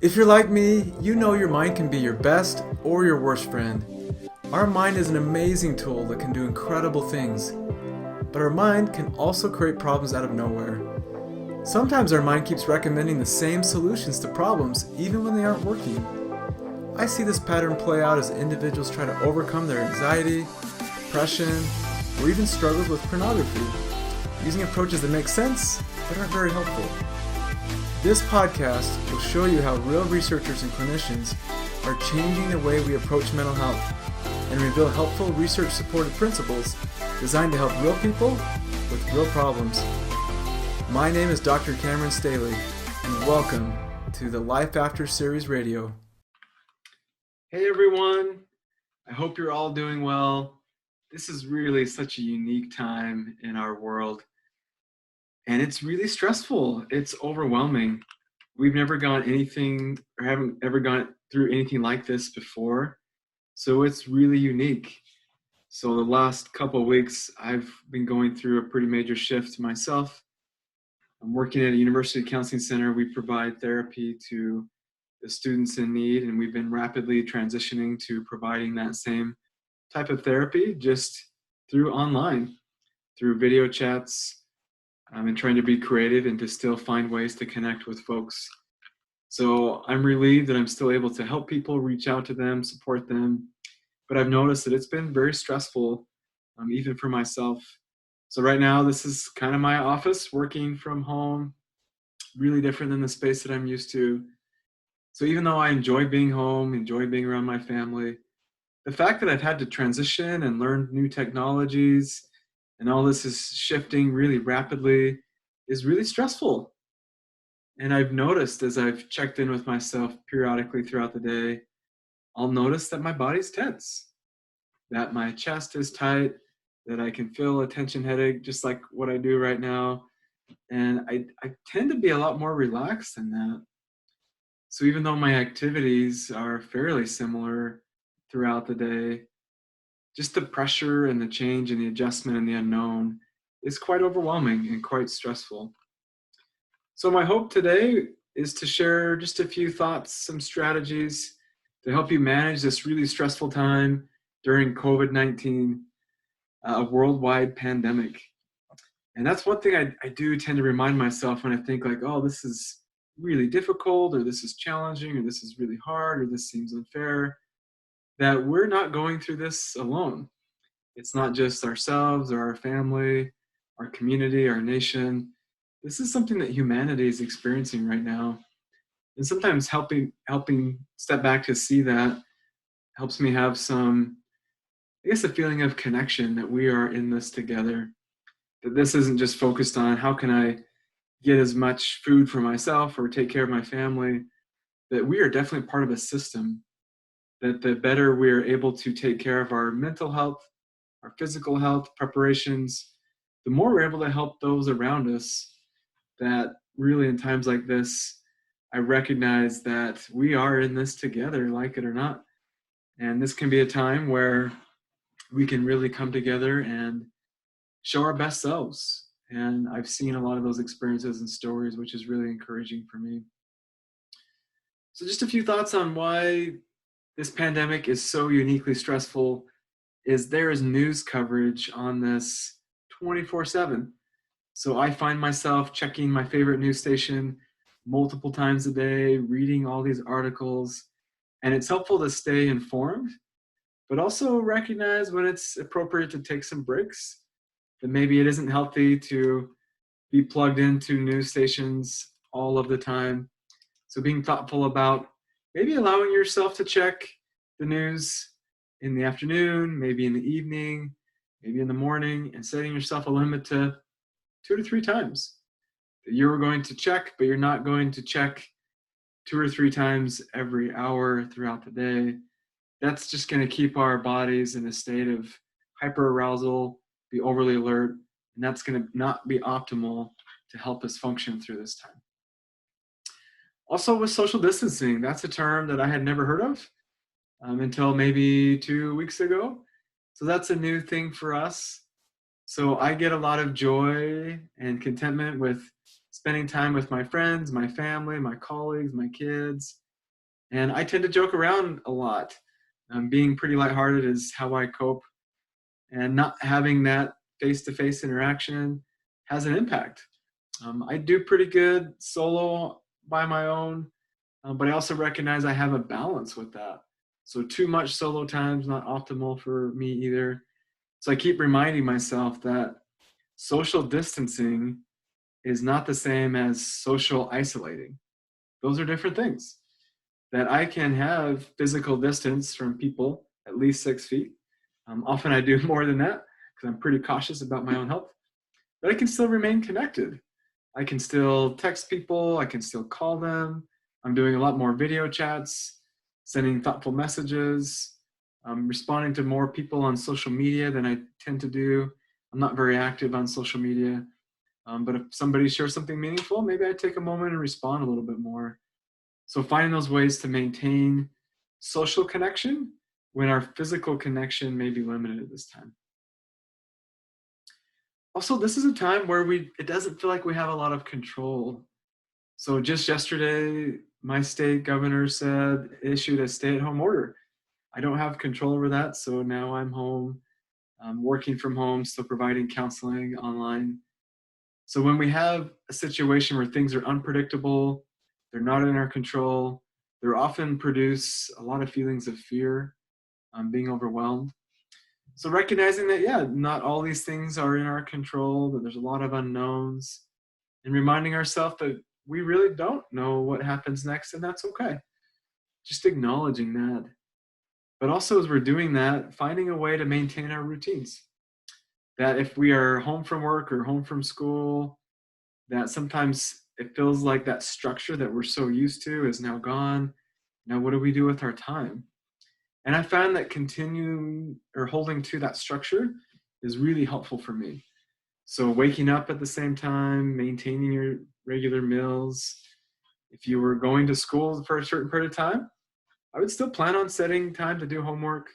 If you're like me, you know your mind can be your best or your worst friend. Our mind is an amazing tool that can do incredible things, but our mind can also create problems out of nowhere. Sometimes our mind keeps recommending the same solutions to problems even when they aren't working. I see this pattern play out as individuals try to overcome their anxiety, depression, or even struggles with pornography, using approaches that make sense but aren't very helpful. This podcast will show you how real researchers and clinicians are changing the way we approach mental health and reveal helpful research-supported principles designed to help real people with real problems. My name is Dr. Cameron Staley, and welcome to the Life After Series Radio. Hey everyone, I hope you're all doing well. This is really such a unique time in our world. And it's really stressful. It's overwhelming. We've never gone anything or haven't ever gone through anything like this before. So it's really unique. So the last couple of weeks, I've been going through a pretty major shift myself. I'm working at a university counseling center. We provide therapy to the students in need, and we've been rapidly transitioning to providing that same type of therapy just through online, through video chats, and trying to be creative and to still find ways to connect with folks. So I'm relieved that I'm still able to help people, reach out to them, support them. But I've noticed that it's been very stressful, even for myself. So right now, this is kind of my office, working from home, really different than the space that I'm used to. So even though I enjoy being home, enjoy being around my family, the fact that I've had to transition and learn new technologies and all this is shifting really rapidly is really stressful. And I've noticed as I've checked in with myself periodically throughout the day, I'll notice that my body's tense, that my chest is tight, that I can feel a tension headache just like what I do right now. And I tend to be a lot more relaxed than that. So even though my activities are fairly similar throughout the day, just the pressure and the change and the adjustment and the unknown is quite overwhelming and quite stressful. So my hope today is to share just a few thoughts, some strategies to help you manage this really stressful time during COVID-19, a worldwide pandemic. And that's one thing I do tend to remind myself when I think like, oh, this is really difficult, or this is challenging, or this is really hard, or this seems unfair, that we're not going through this alone. It's not just ourselves or our family, our community, our nation. This is something that humanity is experiencing right now. And sometimes helping step back to see that helps me have some, I guess, a feeling of connection that we are in this together. That this isn't just focused on how can I get as much food for myself or take care of my family, that we are definitely part of a system, that the better we're able to take care of our mental health, our physical health preparations, the more we're able to help those around us. That really in times like this, I recognize that we are in this together, like it or not. And this can be a time where we can really come together and show our best selves. And I've seen a lot of those experiences and stories, which is really encouraging for me. So just a few thoughts on why this pandemic is so uniquely stressful is there is news coverage on this 24/7. So I find myself checking my favorite news station multiple times a day, reading all these articles, and it's helpful to stay informed, but also recognize when it's appropriate to take some breaks, that maybe it isn't healthy to be plugged into news stations all of the time. So being thoughtful about maybe allowing yourself to check the news in the afternoon, maybe in the evening, maybe in the morning, and setting yourself a limit to 2 to 3 times that you're going to check, but you're not going to check 2 or 3 times every hour throughout the day. That's just going to keep our bodies in a state of hyper-arousal, be overly alert, and that's going to not be optimal to help us function through this time. Also with social distancing, that's a term that I had never heard of until maybe 2 weeks ago. So that's a new thing for us. So I get a lot of joy and contentment with spending time with my friends, my family, my colleagues, my kids, And I tend to joke around a lot. Being pretty lighthearted is how I cope, and not having that face-to-face interaction has an impact. I do pretty good solo by my own, but I also recognize I have a balance with that. So too much solo time is not optimal for me either. So I keep reminding myself that social distancing is not the same as social isolating. Those are different things. That I can have physical distance from people at least 6 feet. Often I do more than that because I'm pretty cautious about my own health, but I can still remain connected. I can still text people, I can still call them. I'm doing a lot more video chats, sending thoughtful messages, responding to more people on social media than I tend to do. I'm not very active on social media, but if somebody shares something meaningful, maybe I take a moment and respond a little bit more. So finding those ways to maintain social connection when our physical connection may be limited at this time. Also, this is a time where it doesn't feel like we have a lot of control. So just yesterday, my state governor issued a stay-at-home order. I don't have control over that, so now I'm home, working from home, still providing counseling online. So when we have a situation where things are unpredictable, they're not in our control, they often produce a lot of feelings of fear, being overwhelmed. So recognizing that, yeah, not all these things are in our control, that there's a lot of unknowns, and reminding ourselves that we really don't know what happens next, and that's okay. Just acknowledging that. But also, as we're doing that, finding a way to maintain our routines. That if we are home from work or home from school, that sometimes it feels like that structure that we're so used to is now gone. Now, what do we do with our time? And I found that continuing or holding to that structure is really helpful for me. So waking up at the same time, maintaining your regular meals. If you were going to school for a certain period of time, I would still plan on setting time to do homework.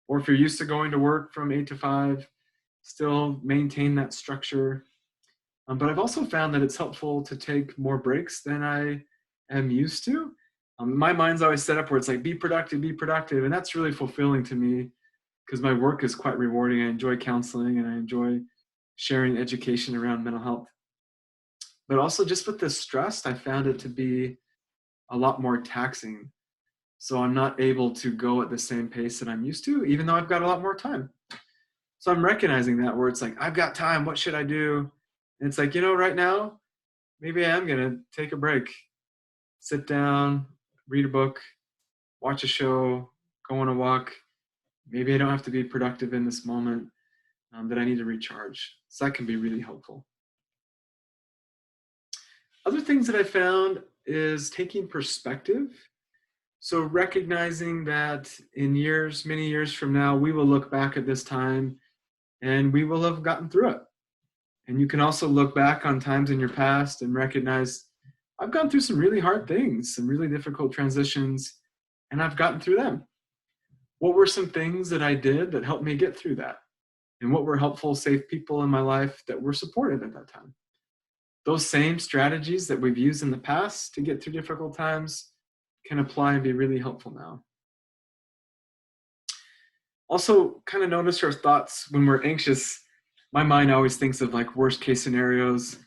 Or if you're used to going to work from 8 to 5, still maintain that structure. But I've also found that it's helpful to take more breaks than I am used to. My mind's always set up where it's like, be productive, be productive. And that's really fulfilling to me because my work is quite rewarding. I enjoy counseling and I enjoy sharing education around mental health. But also just with the stress, I found it to be a lot more taxing. So I'm not able to go at the same pace that I'm used to, even though I've got a lot more time. So I'm recognizing that where it's like, I've got time, what should I do? And it's like, right now, maybe I am going to take a break, sit down, read a book, watch a show, go on a walk. Maybe I don't have to be productive in this moment, that I need to recharge. So that can be really helpful. Other things that I found is taking perspective. So recognizing that in years, many years from now, we will look back at this time and we will have gotten through it. And you can also look back on times in your past and recognize, I've gone through some really hard things, some really difficult transitions, and I've gotten through them. What were some things that I did that helped me get through that? And what were helpful, safe people in my life that were supportive at that time? Those same strategies that we've used in the past to get through difficult times can apply and be really helpful now. Also, kind of notice our thoughts when we're anxious. My mind always thinks of like worst case scenarios.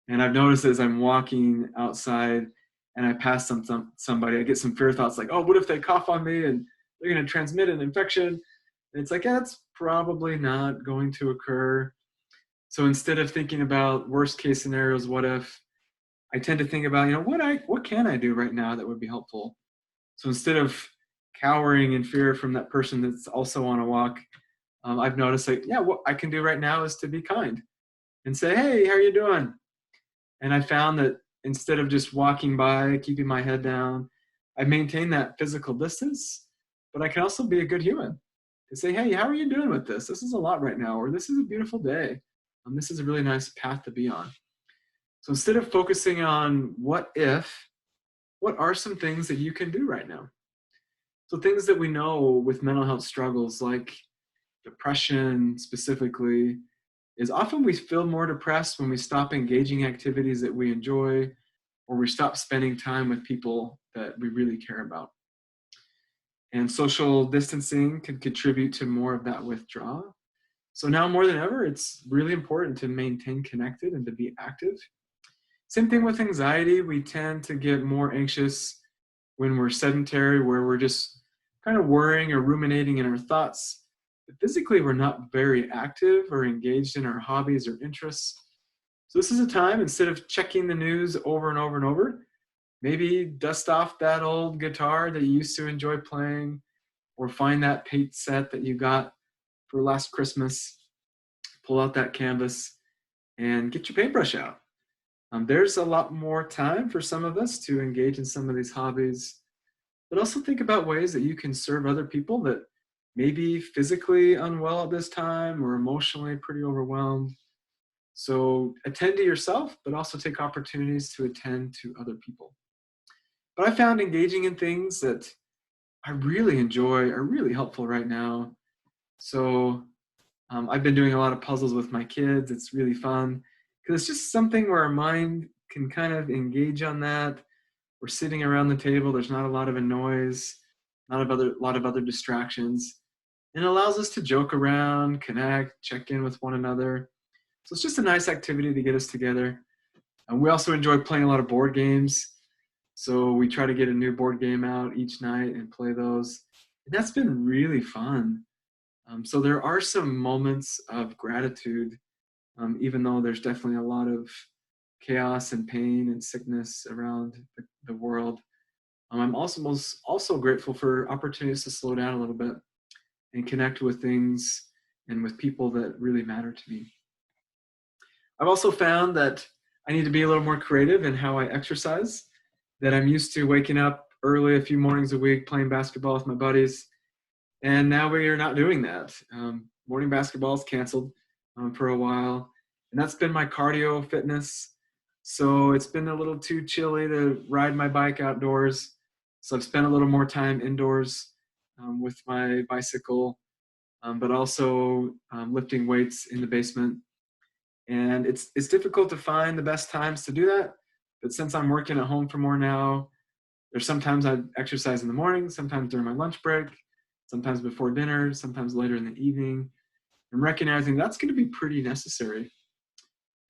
And I've noticed as I'm walking outside and I pass somebody, I get some fear thoughts like, oh, what if they cough on me and they're going to transmit an infection? And it's like, yeah, that's probably not going to occur. So instead of thinking about worst case scenarios, what if, I tend to think about, what can I do right now that would be helpful? So instead of cowering in fear from that person that's also on a walk, I've noticed like, yeah, what I can do right now is to be kind and say, hey, how are you doing? And I found that instead of just walking by, keeping my head down, I maintain that physical distance, but I can also be a good human and say, hey, how are you doing with this? This is a lot right now, or this is a beautiful day. This is a really nice path to be on. So instead of focusing on what if, what are some things that you can do right now? So things that we know with mental health struggles like depression specifically is often we feel more depressed when we stop engaging activities that we enjoy or we stop spending time with people that we really care about. and social distancing can contribute to more of that withdrawal. So now more than ever, it's really important to maintain connected and to be active. Same thing with anxiety. We tend to get more anxious when we're sedentary, where we're just kind of worrying or ruminating in our thoughts. But physically, we're not very active or engaged in our hobbies or interests. So this is a time, instead of checking the news over and over and over, maybe dust off that old guitar that you used to enjoy playing, or find that paint set that you got for last Christmas, pull out that canvas and get your paintbrush out. There's a lot more time for some of us to engage in some of these hobbies, but also think about ways that you can serve other people that may be physically unwell at this time or emotionally pretty overwhelmed. So attend to yourself, but also take opportunities to attend to other people. But I found engaging in things that I really enjoy are really helpful right now. So I've been doing a lot of puzzles with my kids. It's really fun because it's just something where our mind can kind of engage on that. We're sitting around the table. There's not a lot of a noise, not a lot of other distractions. And it allows us to joke around, connect, check in with one another. So it's just a nice activity to get us together. And we also enjoy playing a lot of board games. So we try to get a new board game out each night and play those. And that's been really fun. So there are some moments of gratitude, even though there's definitely a lot of chaos and pain and sickness around the world. I'm also grateful for opportunities to slow down a little bit and connect with things and with people that really matter to me. I've also found that I need to be a little more creative in how I exercise, that I'm used to waking up early a few mornings a week, playing basketball with my buddies. And now we are not doing that. Morning basketball is canceled for a while. And that's been my cardio fitness. So it's been a little too chilly to ride my bike outdoors. So I've spent a little more time indoors with my bicycle, but also lifting weights in the basement. And it's difficult to find the best times to do that. But since I'm working at home for more now, there's sometimes I exercise in the morning, sometimes during my lunch break, sometimes before dinner, sometimes later in the evening. I'm recognizing that's going to be pretty necessary.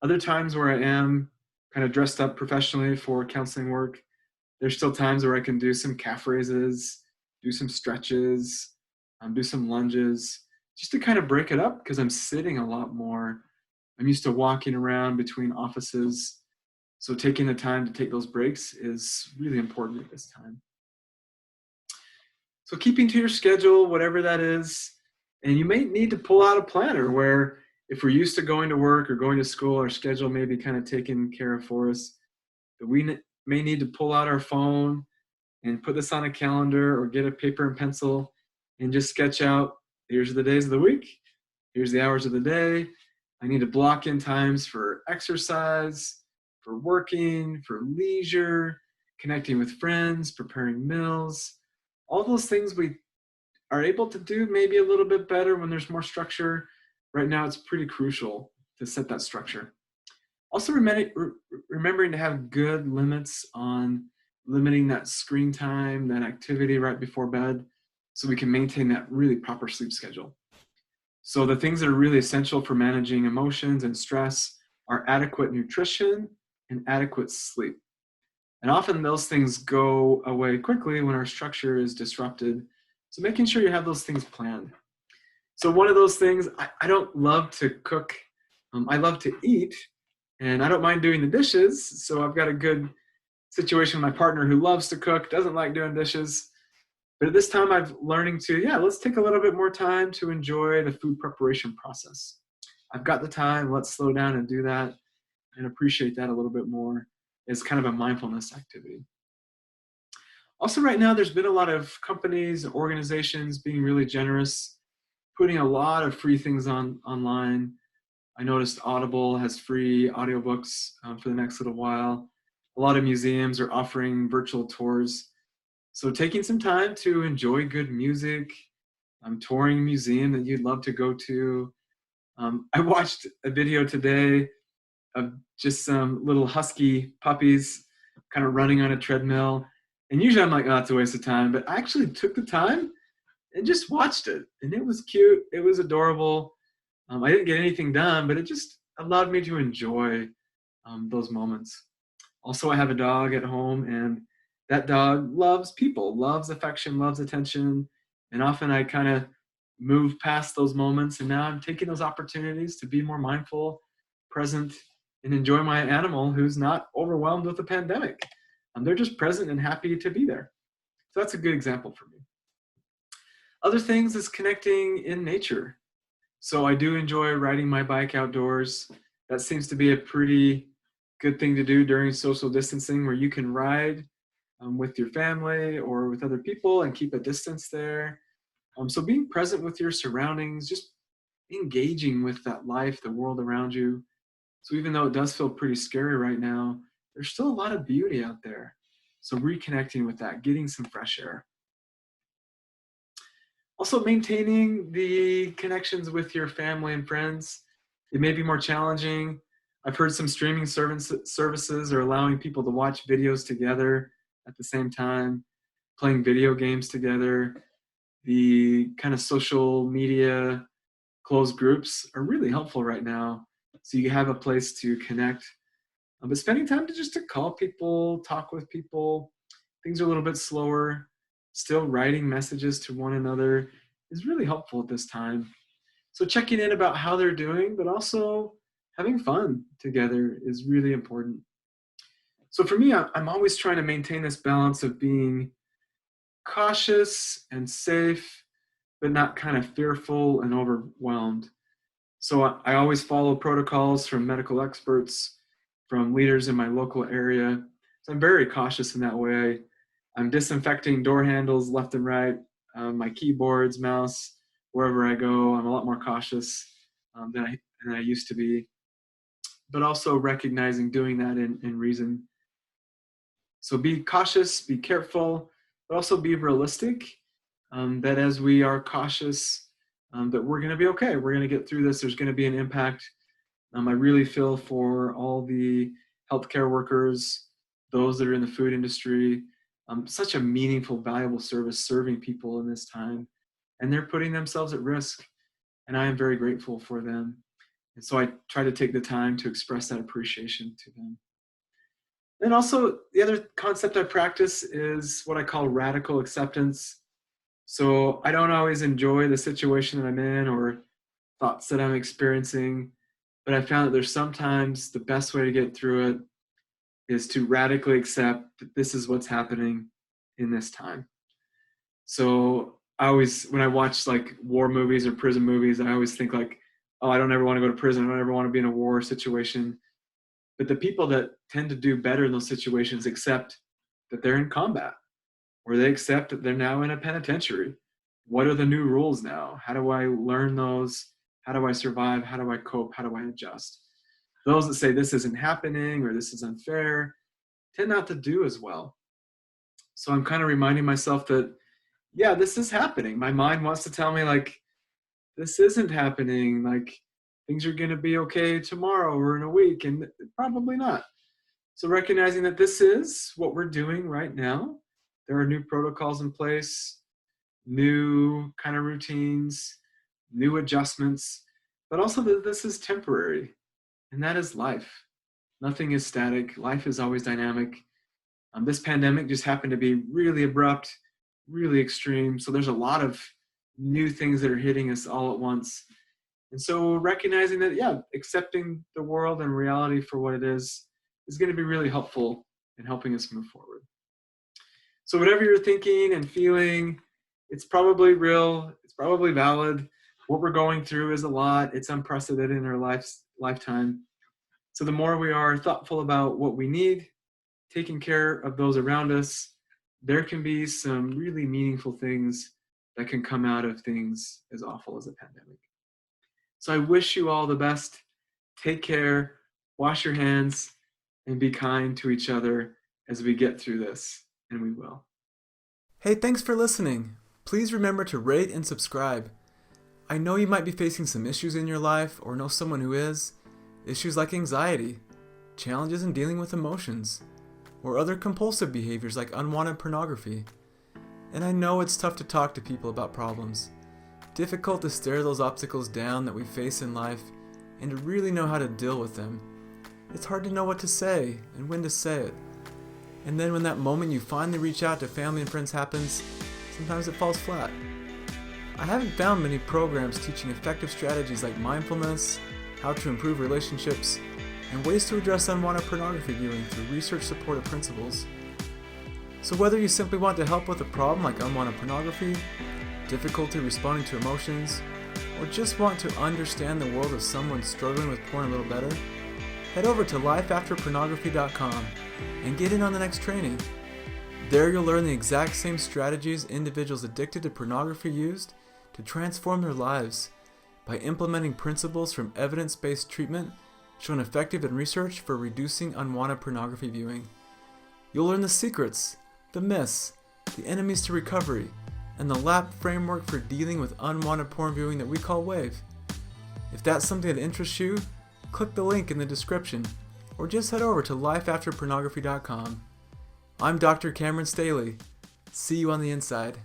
Other times where I am kind of dressed up professionally for counseling work, there's still times where I can do some calf raises, do some stretches, do some lunges, just to kind of break it up because I'm sitting a lot more. I'm used to walking around between offices. So taking the time to take those breaks is really important at this time. So keeping to your schedule, whatever that is, and you may need to pull out a planner where if we're used to going to work or going to school, our schedule may be kind of taken care of for us. But we may need to pull out our phone and put this on a calendar or get a paper and pencil and just sketch out, here's the days of the week, here's the hours of the day. I need to block in times for exercise, for working, for leisure, connecting with friends, preparing meals. All those things we are able to do maybe a little bit better when there's more structure. Right now, it's pretty crucial to set that structure. Also, remembering to have good limits on limiting that screen time, that activity right before bed, so we can maintain that really proper sleep schedule. So the things that are really essential for managing emotions and stress are adequate nutrition and adequate sleep. And often those things go away quickly when our structure is disrupted. So making sure you have those things planned. So one of those things, I don't love to cook. I love to eat, and I don't mind doing the dishes. So I've got a good situation with my partner who loves to cook, doesn't like doing dishes. But at this time, I'm learning to, let's take a little bit more time to enjoy the food preparation process. I've got the time, let's slow down and do that and appreciate that a little bit more as kind of a mindfulness activity. Also, right now, there's been a lot of companies, organizations being really generous, putting a lot of free things online. I noticed Audible has free audiobooks for the next little while. A lot of museums are offering virtual tours. So taking some time to enjoy good music, touring a museum that you'd love to go to. I watched a video today of just some little husky puppies kind of running on a treadmill. And usually I'm like, oh, it's a waste of time. But I actually took the time and just watched it. And it was cute. It was adorable. I didn't get anything done, but it just allowed me to enjoy those moments. Also, I have a dog at home, and that dog loves people, loves affection, loves attention. And often I kind of move past those moments, and now I'm taking those opportunities to be more mindful, present, and enjoy my animal who's not overwhelmed with the pandemic. They're just present and happy to be there. So that's a good example for me. Other things is connecting in nature. So I do enjoy riding my bike outdoors. That seems to be a pretty good thing to do during social distancing, where you can ride with your family or with other people and keep a distance there. So being present with your surroundings, just engaging with that life, the world around you. So even though it does feel pretty scary right now, there's still a lot of beauty out there. So reconnecting with that, getting some fresh air. Also, maintaining the connections with your family and friends. It may be more challenging. I've heard some streaming services are allowing people to watch videos together at the same time, playing video games together. The kind of social media closed groups are really helpful right now. So you have a place to connect. But spending time to call people, talk with people, things are a little bit slower. Still writing messages to one another is really helpful at this time. So checking in about how they're doing, but also having fun together is really important. So for me, I'm always trying to maintain this balance of being cautious and safe, but not kind of fearful and overwhelmed. So I always follow protocols from medical experts, from leaders in my local area. So I'm very cautious in that way. I'm disinfecting door handles left and right, my keyboards, mouse, wherever I go. I'm a lot more cautious than I used to be, but also recognizing doing that in reason. So be cautious, be careful, but also be realistic. That as we are cautious, that we're going to be okay. We're going to get through this. There's going to be an impact. I really feel for all the healthcare workers, those that are in the food industry. Such a meaningful, valuable service serving people in this time. And they're putting themselves at risk. And I am very grateful for them. And so I try to take the time to express that appreciation to them. And also, the other concept I practice is what I call radical acceptance. So I don't always enjoy the situation that I'm in or thoughts that I'm experiencing, but I found that there's sometimes the best way to get through it is to radically accept that this is what's happening in this time. So I always, when I watch like war movies or prison movies, I always think like, oh, I don't ever want to go to prison. I don't ever want to be in a war situation. But the people that tend to do better in those situations accept that they're in combat, or they accept that they're now in a penitentiary. What are the new rules now? How do I learn those? How do I survive? How do I cope? How do I adjust? Those that say this isn't happening or this is unfair tend not to do as well. So I'm kind of reminding myself that, yeah, this is happening. My mind wants to tell me like, this isn't happening. Like things are going to be okay tomorrow or in a week, and probably not. So recognizing that this is what we're doing right now. There are new protocols in place, new kind of routines, new adjustments, but also that this is temporary, and that is life. Nothing is static. Life is always dynamic. This pandemic just happened to be really abrupt, really extreme. So there's a lot of new things that are hitting us all at once. And so recognizing that, yeah, accepting the world and reality for what it is going to be really helpful in helping us move forward. So whatever you're thinking and feeling, it's probably real. It's probably valid. What we're going through is a lot. It's unprecedented in our lifetime. So the more we are thoughtful about what we need, taking care of those around us, there can be some really meaningful things that can come out of things as awful as a pandemic. So I wish you all the best. Take care, wash your hands, and be kind to each other as we get through this, and we will. Hey, thanks for listening. Please remember to rate and subscribe. I know you might be facing some issues in your life or know someone who is. Issues like anxiety, challenges in dealing with emotions. or other compulsive behaviors like unwanted pornography. And I know it's tough to talk to people about problems. Difficult to stare those obstacles down that we face in life and to really know how to deal with them. It's hard to know what to say and when to say it. And then when that moment you finally reach out to family and friends happens, sometimes it falls flat. I haven't found many programs teaching effective strategies like mindfulness, how to improve relationships, and ways to address unwanted pornography viewing through research-supported principles. So whether you simply want to help with a problem like unwanted pornography, difficulty responding to emotions, or just want to understand the world of someone struggling with porn a little better, head over to lifeafterpornography.com and get in on the next training. There you'll learn the exact same strategies individuals addicted to pornography used to transform their lives by implementing principles from evidence-based treatment shown effective in research for reducing unwanted pornography viewing. You'll learn the secrets, the myths, the enemies to recovery, and the LAP framework for dealing with unwanted porn viewing that we call WAVE. If that's something that interests you, click the link in the description or just head over to lifeafterpornography.com. I'm Dr. Cameron Staley. See you on the inside.